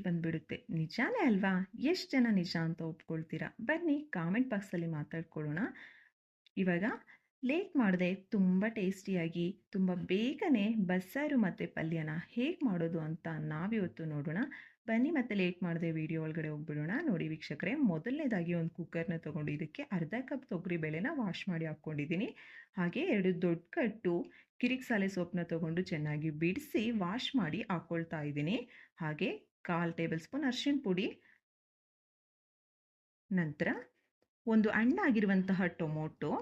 ನೀರು ಬಂದುಬಿಡುತ್ತೆ. ನಿಜಾನೇ ಅಲ್ವಾ? ಎಷ್ಟು ಜನ ನಿಜ ಅಂತ ಒಪ್ಕೊಳ್ತೀರಾ? ಬನ್ನಿ ಕಾಮೆಂಟ್ ಬಾಕ್ಸಲ್ಲಿ ಮಾತಾಡ್ಕೊಳ್ಳೋಣ. ಇವಾಗ ಲೇಟ್ ಮಾಡದೆ ತುಂಬ ಟೇಸ್ಟಿಯಾಗಿ ತುಂಬ ಬೇಗನೆ ಬಸ್ಸಾರು ಮತ್ತು ಪಲ್ಯನ ಹೇಗೆ ಮಾಡೋದು ಅಂತ ನಾವಿವತ್ತು ನೋಡೋಣ. ಬನ್ನಿ ಮತ್ತೆ ಲೇಟ್ ಮಾಡದೆ ವಿಡಿಯೋ ಒಳಗಡೆ ಹೋಗ್ಬಿಡೋಣ. ನೋಡಿ ವೀಕ್ಷಕರೇ, ಮೊದಲನೇದಾಗಿ ಒಂದು ಕುಕ್ಕರ್ನ ತೊಗೊಂಡು ಇದಕ್ಕೆ ಅರ್ಧ ಕಪ್ ತೊಗರಿಬೇಳೆನ ವಾಶ್ ಮಾಡಿ ಹಾಕ್ಕೊಂಡಿದ್ದೀನಿ. ಹಾಗೆ 2 ದೊಡ್ಡ ಕಟ್ಟು ಕಿರಿಕ್ಸಾಲೆ ಸೊಪ್ಪನ್ನ ತೊಗೊಂಡು ಚೆನ್ನಾಗಿ ಬಿಡಿಸಿ ವಾಶ್ ಮಾಡಿ ಹಾಕ್ಕೊಳ್ತಾ ಇದ್ದೀನಿ. ಹಾಗೆ 1/4 ಟೇಬಲ್ ಸ್ಪೂನ್ ಅರಿಶಿಣ ಪುಡಿ, ನಂತರ ಒಂದು ಹಣ್ಣಾಗಿರುವಂತಹ ಟೊಮೊಟೊ,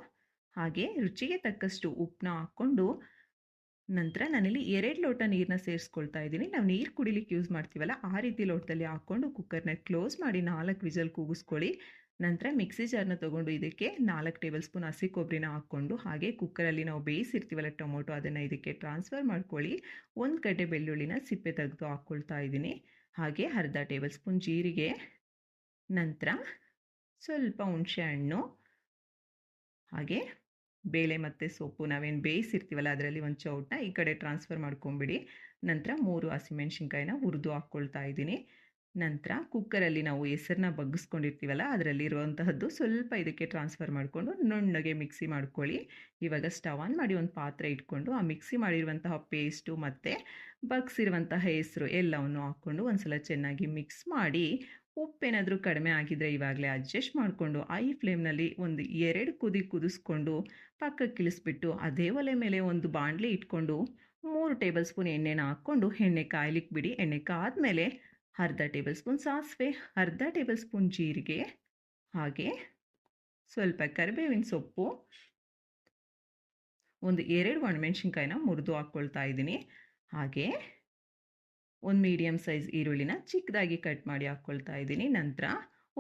ಹಾಗೆ ರುಚಿಗೆ ತಕ್ಕಷ್ಟು ಉಪ್ಪನ್ನ ಹಾಕ್ಕೊಂಡು ನಂತರ ನಾನಿಲ್ಲಿ 2 ಲೋಟ ನೀರನ್ನ ಸೇರಿಸ್ಕೊಳ್ತಾ ಇದ್ದೀನಿ. ನಾವು ನೀರು ಕುಡಿಲಿಕ್ಕೆ ಯೂಸ್ ಮಾಡ್ತೀವಲ್ಲ ಆ ರೀತಿ ಲೋಟದಲ್ಲಿ ಹಾಕ್ಕೊಂಡು ಕುಕ್ಕರ್ನ ಕ್ಲೋಸ್ ಮಾಡಿ 4 ವಿಸಲ್ ಕೂಗಿಸ್ಕೊಳ್ಳಿ. ನಂತರ ಮಿಕ್ಸಿ ಜಾರ್ನ ತೊಗೊಂಡು ಇದಕ್ಕೆ 4 ಟೇಬಲ್ ಸ್ಪೂನ್ ಹಸಿ ಕೊಬ್ಬರಿನ ಹಾಕ್ಕೊಂಡು ಹಾಗೆ ಕುಕ್ಕರಲ್ಲಿ ನಾವು ಬೇಯಿಸಿರ್ತೀವಲ್ಲ ಟೊಮೊಟೊ ಅದನ್ನು ಇದಕ್ಕೆ ಟ್ರಾನ್ಸ್ಫರ್ ಮಾಡ್ಕೊಳ್ಳಿ. 1 ಗಡ್ಡೆ ಬೆಳ್ಳುಳ್ಳಿನ ಸಿಪ್ಪೆ ತೆಗೆದು ಹಾಕ್ಕೊಳ್ತಾ ಇದ್ದೀನಿ. ಹಾಗೆ ಅರ್ಧ ಟೇಬಲ್ ಸ್ಪೂನ್ ಜೀರಿಗೆ, ನಂತರ ಸ್ವಲ್ಪ ಹುಣಸೆ ಹಣ್ಣು, ಹಾಗೆ ಬೇಳೆ ಮತ್ತು ಸೊಪ್ಪು ನಾವೇನು ಬೇಯಿಸಿರ್ತೀವಲ್ಲ ಅದರಲ್ಲಿ ಒಂದು ಚೌಟನ್ನ ಈ ಕಡೆ ಟ್ರಾನ್ಸ್ಫರ್ ಮಾಡ್ಕೊಂಬಿಡಿ. ನಂತರ 3 ಹಸಿಮೆಣ್ಸಿನ್ಕಾಯಿನ ಹುರಿದು ಹಾಕ್ಕೊಳ್ತಾ ಇದ್ದೀನಿ. ನಂತರ ಕುಕ್ಕರಲ್ಲಿ ನಾವು ಹೆಸರನ್ನ ಬಗ್ಗಿಸ್ಕೊಂಡಿರ್ತೀವಲ್ಲ ಅದರಲ್ಲಿರುವಂತಹದ್ದು ಸ್ವಲ್ಪ ಇದಕ್ಕೆ ಟ್ರಾನ್ಸ್ಫರ್ ಮಾಡಿಕೊಂಡು ನುಣ್ಣಗೆ ಮಿಕ್ಸಿ ಮಾಡ್ಕೊಳ್ಳಿ. ಇವಾಗ ಸ್ಟವ್ ಆನ್ ಮಾಡಿ ಒಂದು ಪಾತ್ರೆ ಇಟ್ಕೊಂಡು ಆ ಮಿಕ್ಸಿ ಮಾಡಿರುವಂತಹ ಪೇಸ್ಟು ಮತ್ತು ಬಗ್ಸಿರುವಂತಹ ಹೆಸರು ಎಲ್ಲವನ್ನು ಹಾಕ್ಕೊಂಡು ಒಂದು ಸಲ ಚೆನ್ನಾಗಿ ಮಿಕ್ಸ್ ಮಾಡಿ, ಉಪ್ಪೇನಾದರೂ ಕಡಿಮೆ ಆಗಿದ್ದರೆ ಇವಾಗಲೇ ಅಡ್ಜಸ್ಟ್ ಮಾಡಿಕೊಂಡು ಐ ಫ್ಲೇಮ್ನಲ್ಲಿ ಒಂದು 2 ಕುದಿ ಕುದಿಸ್ಕೊಂಡು ಪಕ್ಕಕ್ಕೆ ಇಳಿಸ್ಬಿಟ್ಟು ಅದೇ ಒಲೆ ಮೇಲೆ ಒಂದು ಬಾಣಲಿ ಇಟ್ಕೊಂಡು 3 ಟೇಬಲ್ ಸ್ಪೂನ್ ಎಣ್ಣೆನ ಹಾಕ್ಕೊಂಡು ಎಣ್ಣೆ ಕಾಯ್ಲಿಕ್ಕೆ ಬಿಡಿ. ಎಣ್ಣೆ ಕಾದ್ಮೇಲೆ ಅರ್ಧ ಟೇಬಲ್ ಸ್ಪೂನ್ ಸಾಸಿವೆ, ಅರ್ಧ ಟೇಬಲ್ ಸ್ಪೂನ್ ಜೀರಿಗೆ, ಹಾಗೆ ಸ್ವಲ್ಪ ಕರಿಬೇವಿನ ಸೊಪ್ಪು, ಒಂದು 2 ಒಣಮೆಣ್ಸಿನ್ಕಾಯಿನ ಮುರಿದು ಹಾಕ್ಕೊಳ್ತಾ ಇದ್ದೀನಿ. ಹಾಗೆ ಒಂದು ಮೀಡಿಯಮ್ ಸೈಜ್ ಈರುಳ್ಳಿನ ಚಿಕ್ಕದಾಗಿ ಕಟ್ ಮಾಡಿ ಹಾಕ್ಕೊಳ್ತಾ ಇದ್ದೀನಿ. ನಂತರ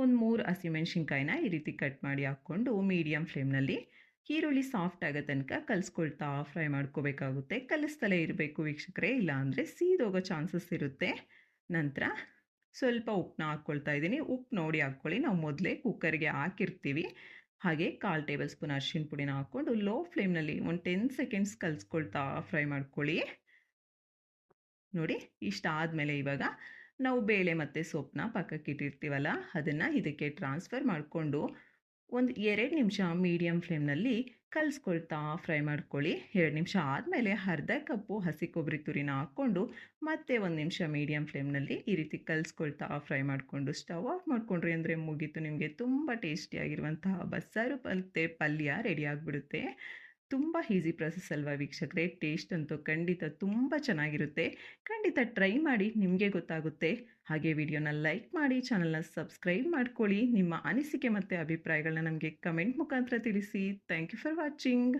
ಒಂದು 3 ಹಸಿಮೆಣ್ಸಿನ್ಕಾಯಿನ ಈ ರೀತಿ ಕಟ್ ಮಾಡಿ ಹಾಕ್ಕೊಂಡು ಮೀಡಿಯಮ್ ಫ್ಲೇಮ್ನಲ್ಲಿ ಈರುಳ್ಳಿ ಸಾಫ್ಟ್ ಆಗೋ ತನಕ ಕಲಿಸ್ಕೊಳ್ತಾ ಫ್ರೈ ಮಾಡ್ಕೋಬೇಕಾಗುತ್ತೆ. ಕಲಿಸ್ತಲೇ ಇರಬೇಕು ವೀಕ್ಷಕರೇ, ಇಲ್ಲ ಅಂದರೆ ಸೀದೋಗೋ ಚಾನ್ಸಸ್ ಇರುತ್ತೆ. ನಂತರ ಸ್ವಲ್ಪ ಉಪ್ಪನ್ನ ಹಾಕ್ಕೊಳ್ತಾ ಇದ್ದೀನಿ. ಉಪ್ಪು ನೋಡಿ ಹಾಕ್ಕೊಳ್ಳಿ, ನಾವು ಮೊದಲೇ ಕುಕ್ಕರ್ಗೆ ಹಾಕಿರ್ತೀವಿ. ಹಾಗೆ 1/4 ಟೇಬಲ್ ಸ್ಪೂನ್ ಅರಿಶಿಣ ಪುಡಿನ ಹಾಕ್ಕೊಂಡು ಲೋ ಫ್ಲೇಮ್ನಲ್ಲಿ ಒಂದು 10 ಸೆಕೆಂಡ್ಸ್ ಕಲಿಸ್ಕೊಳ್ತಾ ಫ್ರೈ ಮಾಡ್ಕೊಳ್ಳಿ. ನೋಡಿ, ಇಷ್ಟಾದಮೇಲೆ ಇವಾಗ ನಾವು ಬೇಳೆ ಮತ್ತು ಸೊಪ್ಪನ್ನ ಪಕ್ಕಕ್ಕೆ ಇಟ್ಟಿರ್ತೀವಲ್ಲ ಅದನ್ನು ಇದಕ್ಕೆ ಟ್ರಾನ್ಸ್ಫರ್ ಮಾಡಿಕೊಂಡು ಒಂದು 2 ನಿಮಿಷ ಮೀಡಿಯಮ್ ಫ್ಲೇಮ್ನಲ್ಲಿ ಕಲಿಸ್ಕೊಳ್ತಾ ಫ್ರೈ ಮಾಡ್ಕೊಳ್ಳಿ. 2 ನಿಮಿಷ ಆದಮೇಲೆ ಅರ್ಧ ಕಪ್ಪು ಹಸಿ ಕೊಬ್ಬರಿ ತುರಿನ ಹಾಕ್ಕೊಂಡು ಮತ್ತೆ 1 ನಿಮಿಷ ಮೀಡಿಯಮ್ ಫ್ಲೇಮ್ನಲ್ಲಿ ಈ ರೀತಿ ಕಲಿಸ್ಕೊಳ್ತಾ ಫ್ರೈ ಮಾಡಿಕೊಂಡು ಸ್ಟವ್ ಆಫ್ ಮಾಡಿಕೊಂಡ್ರಿ ಅಂದರೆ ಮುಗೀತು, ನಿಮಗೆ ತುಂಬ ಟೇಸ್ಟಿಯಾಗಿರುವಂತಹ ಬಸ್ಸಾರು ಮತ್ತು ಪಲ್ಯ ರೆಡಿ ಆಗಿಬಿಡುತ್ತೆ. ತುಂಬ ಈಸಿ ಪ್ರೊಸೆಸ್ ಅಲ್ವಾ ವೀಕ್ಷಕರೇ? ಟೇಸ್ಟ್ ಅಂತೂ ಖಂಡಿತ ತುಂಬ ಚೆನ್ನಾಗಿರುತ್ತೆ. ಖಂಡಿತ ಟ್ರೈ ಮಾಡಿ, ನಿಮಗೆ ಗೊತ್ತಾಗುತ್ತೆ. ಹಾಗೆ ವಿಡಿಯೋನ ಲೈಕ್ ಮಾಡಿ, ಚಾನಲ್ನ ಸಬ್ಸ್ಕ್ರೈಬ್ ಮಾಡ್ಕೊಳ್ಳಿ. ನಿಮ್ಮ ಅನಿಸಿಕೆ ಮತ್ತು ಅಭಿಪ್ರಾಯಗಳನ್ನ ನಮಗೆ ಕಮೆಂಟ್ ಮುಖಾಂತರ ತಿಳಿಸಿ. Thank you for watching.